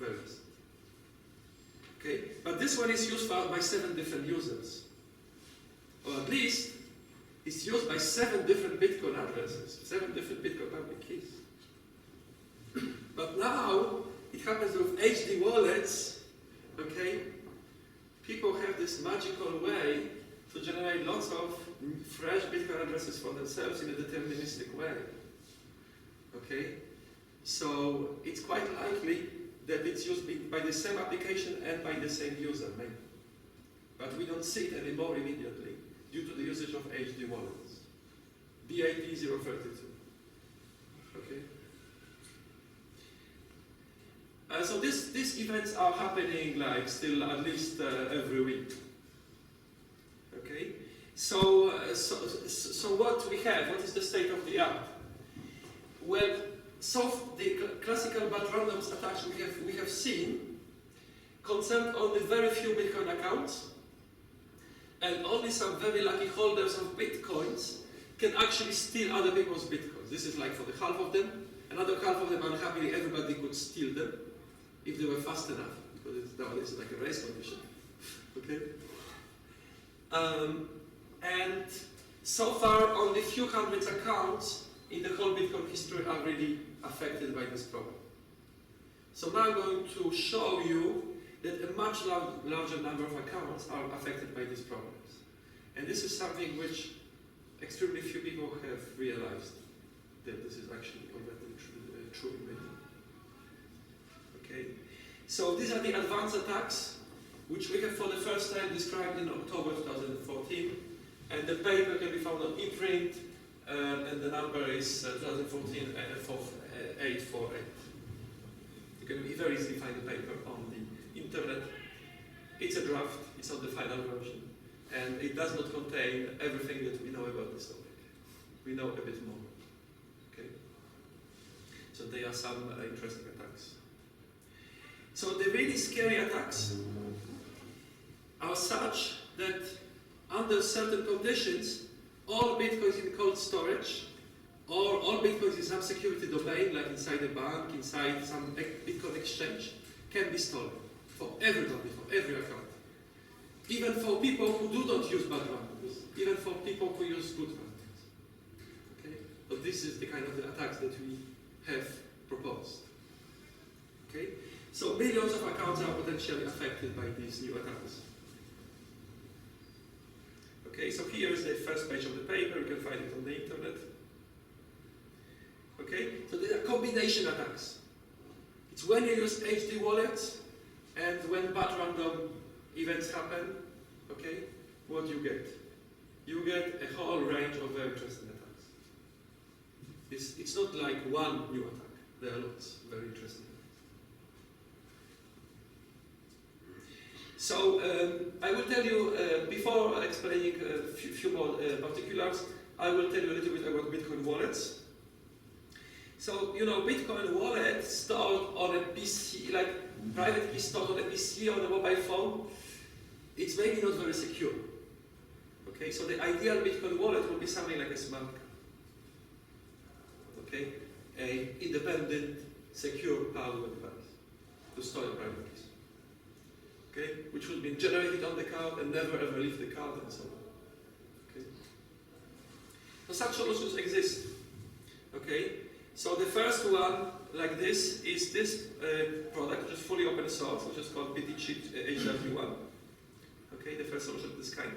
versed. Okay, but this one is used by 7 different users, or at least it's used by 7 different Bitcoin addresses, 7 different Bitcoin public keys. But now it happens with HD wallets. Okay, people have this magical way to generate lots of fresh Bitcoin addresses for themselves in a deterministic way. Okay, so it's quite likely that it's used by the same application and by the same user, maybe. But we don't see it anymore immediately due to the usage of HD wallets. BAP032. Okay. So these events are happening like still at least every week. Okay. So what we have? What is the state of the art? Well, so the classical but randoms attacks we have seen concern only very few Bitcoin accounts, and only some very lucky holders of Bitcoins can actually steal other people's Bitcoins. This is like for the half of them. Another half of them, unhappily, everybody could steal them if they were fast enough, because nowadays it's like a race condition. Okay. And so far, only a few hundred accounts in the whole Bitcoin history are really affected by this problem. So now I'm going to show you that a much larger number of accounts are affected by these problems. And this is something which extremely few people have realized, that this is actually already true in many. Okay? So these are the advanced attacks, which we have for the first time described in October 2014. And the paper can be found on ePrint, and the number is 2014 848. You can very easily find the paper on the internet. It's a draft, it's not the final version, and it does not contain everything that we know about this topic. We know a bit more. Okay? So there are some interesting attacks. So the really scary attacks are such that under certain conditions, all Bitcoins in cold storage, or all Bitcoins in some security domain, like inside a bank, inside some Bitcoin exchange, can be stolen for everybody, for every account. Even for people who do not use bad randoms, even for people who use good randoms. Okay? So this is the kind of the attacks that we have proposed. Okay? So millions of accounts are potentially affected by these new attacks. Okay, so here is the first page of the paper. You can find it on the internet. Okay, so there are combination attacks. It's when you use HD wallets and when bad random events happen. Okay, what do you get? You get a whole range of very interesting attacks. It's not like one new attack. There are lots of very interesting attacks. So I will tell you, before explaining a few more particulars, I will tell you a little bit about Bitcoin wallets. So, you know, Bitcoin wallet stored on a PC, like private key stored on a PC, on a mobile phone, it's maybe not very secure. Okay, so the ideal Bitcoin wallet will be something like a smart card. Okay, an independent, secure hardware device to store your private keys. Okay, which will be generated on the card and never ever leave the card and so on. Okay, so such solutions exist. Okay, so the first one, like this, is this product, which is fully open source, which is called BTChip HW1. Okay, the first solution of this kind.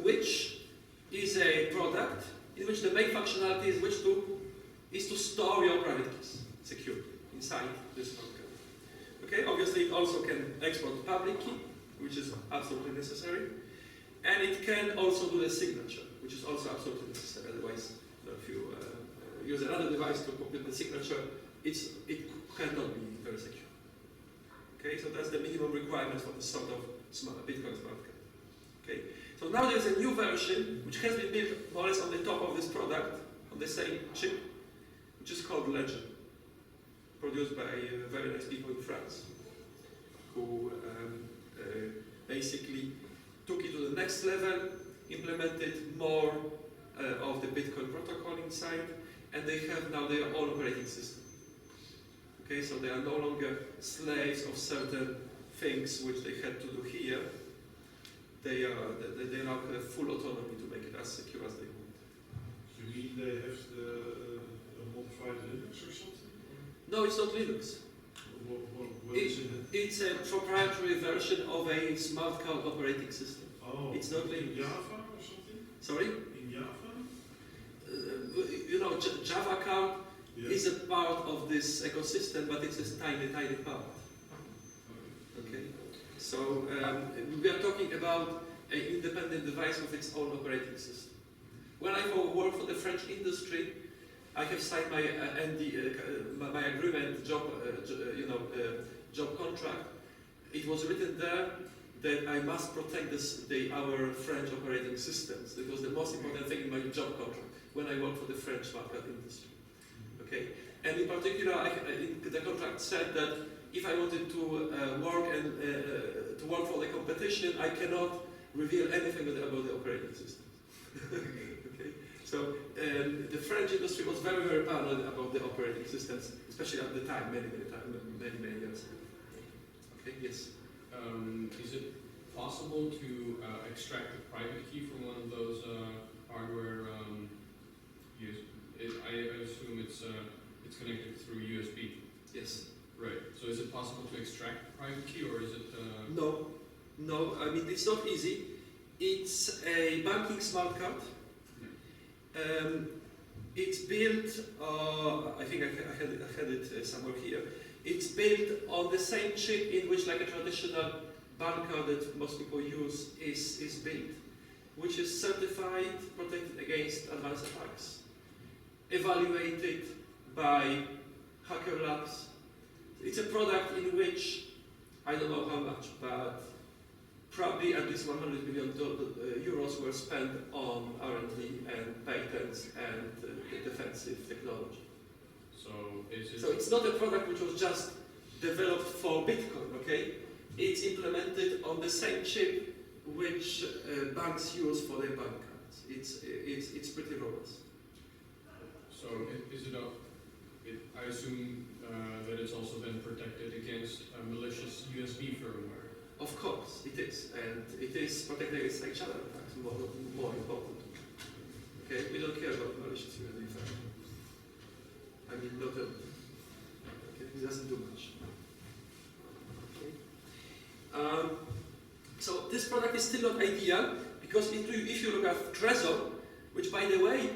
Which is a product in which the main functionality is to store your private keys securely inside this smart card. Okay, obviously it also can export public key, which is absolutely necessary, and it can also do the signature, which is also absolutely necessary. Otherwise, if you use another device to complete the signature, it cannot be very secure. Okay, so that's the minimum requirement for this sort of Bitcoin smart card. Okay, so now there's a new version which has been built more or less on the top of this product, on the same chip, which is called Ledger, produced by very nice people in France, who basically took it to the next level, implemented more of the Bitcoin protocol inside, and they have now their own operating system. Okay, so they are no longer slaves of certain things which they had to do here. They now have full autonomy to make it as secure as they want. You mean they have a modified Linux or something? No, it's not Linux. What is it? It's a proprietary version of a smart card operating system. Oh, It's not in Linux. Java or something? Sorry? In Java? You know, Java card Yeah. is a part of this ecosystem, but it's a tiny, tiny part. Okay. So we are talking about an independent device with its own operating system. When I work for the French industry, I have signed my my agreement, job contract. It was written there that I must protect our French operating systems. It was the most important thing in my job contract when I worked for the French market industry. Okay, and in particular, the contract said that if I wanted to work for the competition, I cannot reveal anything about the operating systems. Okay, so the French industry was very, very paranoid about the operating systems, especially at the time, many years ago. Okay, yes. Is it possible to extract a private key from one of those hardware? I assume it's connected through USB. Yes. Right. So is it possible to extract a private key, or is it? No. I mean, it's not easy. It's a banking smart card. It's built. I think I had it somewhere here. It's built on the same chip in which, like a traditional bank card that most people use, is built, which is certified, protected against advanced attacks, evaluated by hacker labs. It's a product in which, I don't know how much, but probably at least 100 million euros were spent on R&D and patents and defensive technology. So is it? So it's not a product which was just developed for Bitcoin, okay? It's implemented on the same chip which banks use for their bank cards. It's pretty robust. So is it I assume that it's also then protected against malicious USB firmware. Of course, it is, and it is protected against each other attacks. More important. Okay, we don't care about malicious USB firmware. I mean, not a, okay, it doesn't do much. Okay. So this product is still not ideal because if you look at Trezor, which by the way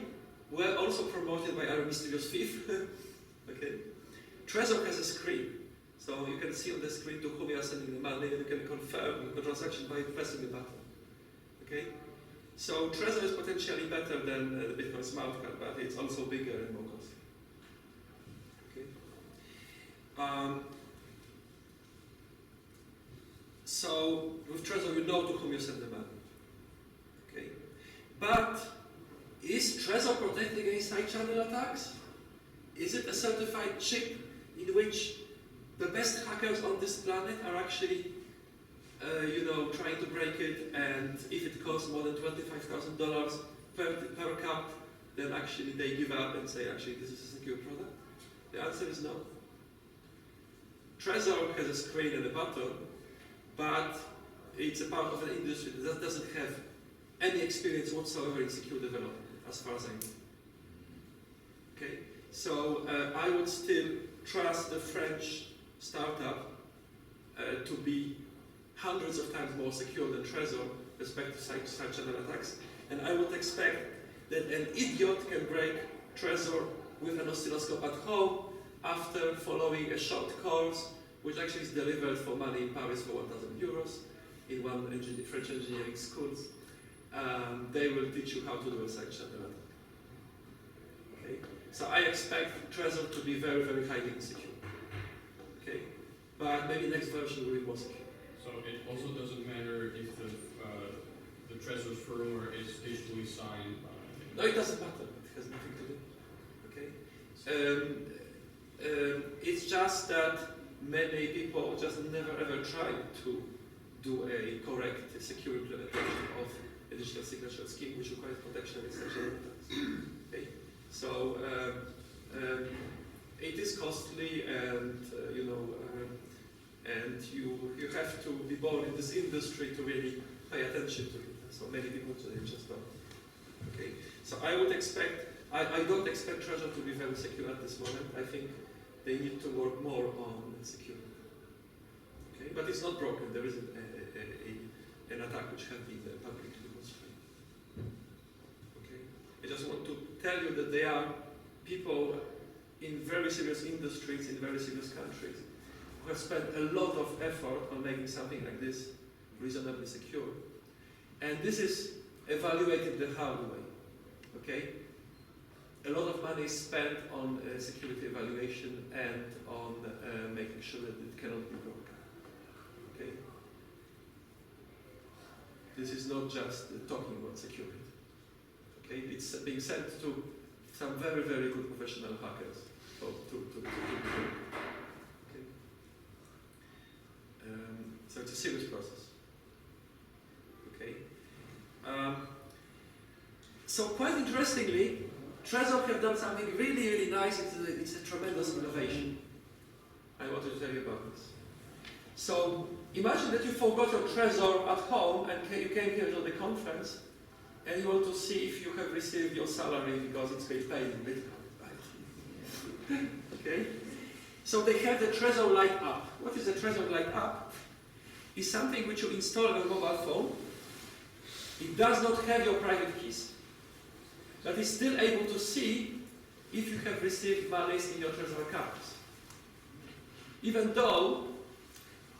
were also promoted by our mysterious thief. Okay, Trezor has a screen, so you can see on the screen to whom you are sending the money, and you can confirm the transaction by pressing the button. Okay, so Trezor is potentially better than the Bitcoin smart card, but it's also bigger and more costly. Okay. So with Trezor, you know to whom you send the money. Okay, but is Trezor protected against side-channel attacks? Is it a certified chip in which the best hackers on this planet are actually, trying to break it, and if it costs more than $25,000 per cup, then actually they give up and say, actually, this is a secure product? The answer is no. Trezor has a screen and a button, but it's a part of an industry that doesn't have any experience whatsoever in secure development, as far as I know. Okay, so I would still trust the French startup to be hundreds of times more secure than Trezor with respect to side-channel attacks, and I would expect that an idiot can break Trezor with an oscilloscope at home after following a short course, which actually is delivered for money in Paris for 1,000 euros in one French engineering schools. They will teach you how to do a side-channel attack. Okay? So I expect Trezor to be very, very highly insecure. Okay? But maybe next version will be more secure. So it also doesn't matter if the Trezor's firmware is digitally signed by... No, it doesn't matter. It has nothing to do. Okay? It's just that many people just never ever tried to do a correct, secure implementation of a digital signature scheme which requires protection against such attacks. Okay? So it is costly, and and you have to be born in this industry to really pay attention to it. So many people just don't. Okay. So I would expect. I don't expect Treasure to be very secure at this moment. I think they need to work more on security. Okay, but it's not broken. There isn't an attack which has been publicly demonstrated. Okay, I just want to tell you that there are people in very serious industries, in very serious countries, who have spent a lot of effort on making something like this reasonably secure. And this is evaluated the hard way. Okay? A lot of money is spent on security evaluation and on making sure that it cannot be broken. Okay? This is not just talking about security. Okay? It's being sent to some very, very good professional hackers to be broken. Okay? So it's a serious process. Okay? So quite interestingly, Trezor have done something really, really nice. It's a tremendous innovation. I wanted to tell you about this. So imagine that you forgot your Trezor at home and you came here to the conference and you want to see if you have received your salary because it's been paid in Bitcoin. Right? Okay? So they have the Trezor Lite app. What is the Trezor Lite app? It's something which you install on a mobile phone. It does not have your private keys, but it's still able to see if you have received monies in your Trezor accounts. Even though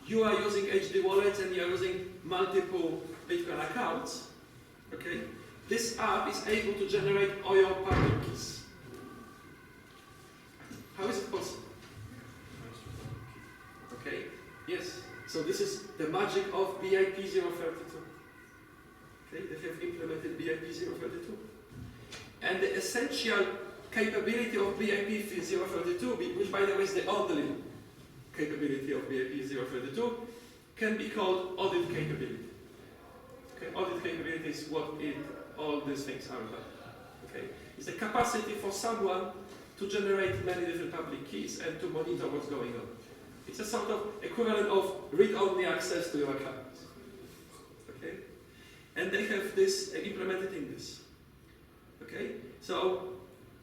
you are using HD wallets and you are using multiple Bitcoin accounts, okay, this app is able to generate all your public keys. How is it possible? Okay, yes. So this is the magic of BIP 032. Okay, they have implemented BIP 032. And the essential capability of BIP 032, which by the way is the only capability of BIP 032, can be called audit capability. Okay, audit capability is what all these things are about. Okay, it's the capacity for someone to generate many different public keys and to monitor what's going on. It's a sort of equivalent of read-only access to your account. Okay, and they have this implemented in this. Okay, so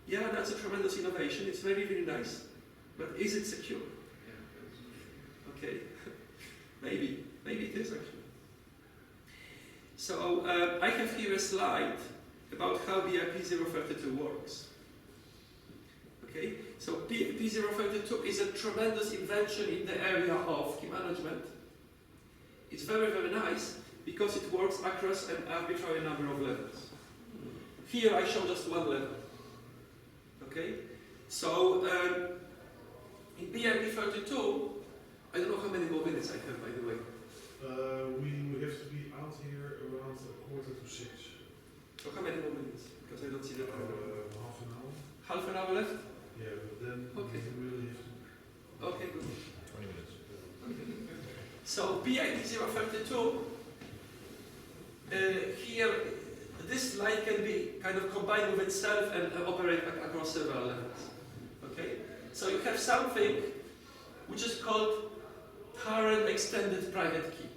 yeah, that's a tremendous innovation. It's very, very nice, but is it secure? Okay, maybe it is actually. So I have here a slide about how BIP 032 works. Okay, so BIP 032 is a tremendous invention in the area of key management. It's very, very nice because it works across an arbitrary number of levels. Here I show just one level. Okay, so in BIP 32, I don't know how many more minutes I have, by the way. We have to be out here around 5:45. So how many more minutes? Because I don't see the time. Half an hour. Half an hour left? Yeah, but then okay. we really have to. Okay, good. 20 minutes. Okay. So BIP 032, here, this line can be kind of combined with itself and operate across several levels. Okay? So you have something which is called parent extended private key.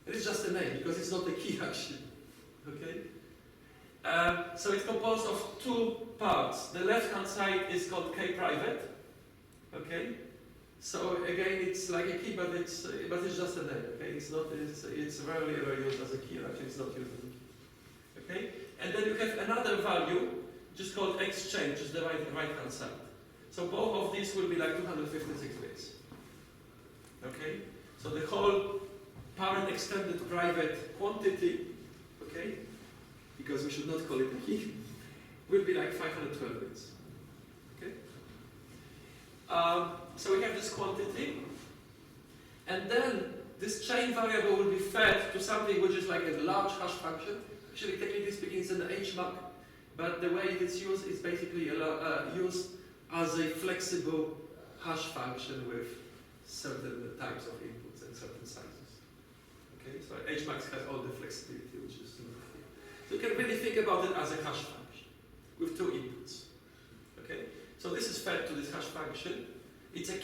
It is just a name because it's not a key actually. Okay? So it's composed of two parts. The left-hand side is called kprivate. Okay? So again, it's like a key, but it's just a name. Okay? It's rarely ever used as a key. Actually, it's not used as a key. Okay? And then you have another value, just called exchange, just the right-hand side. So both of these will be like 256 bits. Okay? So the whole parent extended private quantity, okay, because we should not call it a key, will be like 512 bits. Okay? So we have this quantity, and then this chain variable will be fed to something which is like a large hash function. Actually, technically speaking, it's an HMAC, but the way it's used is basically used as a flexible hash function with certain types of inputs and certain sizes. Okay, so HMAX has all the flexibility which is here. So you can really think about it as a hash function with two inputs. So this is fed to this hash function. It's a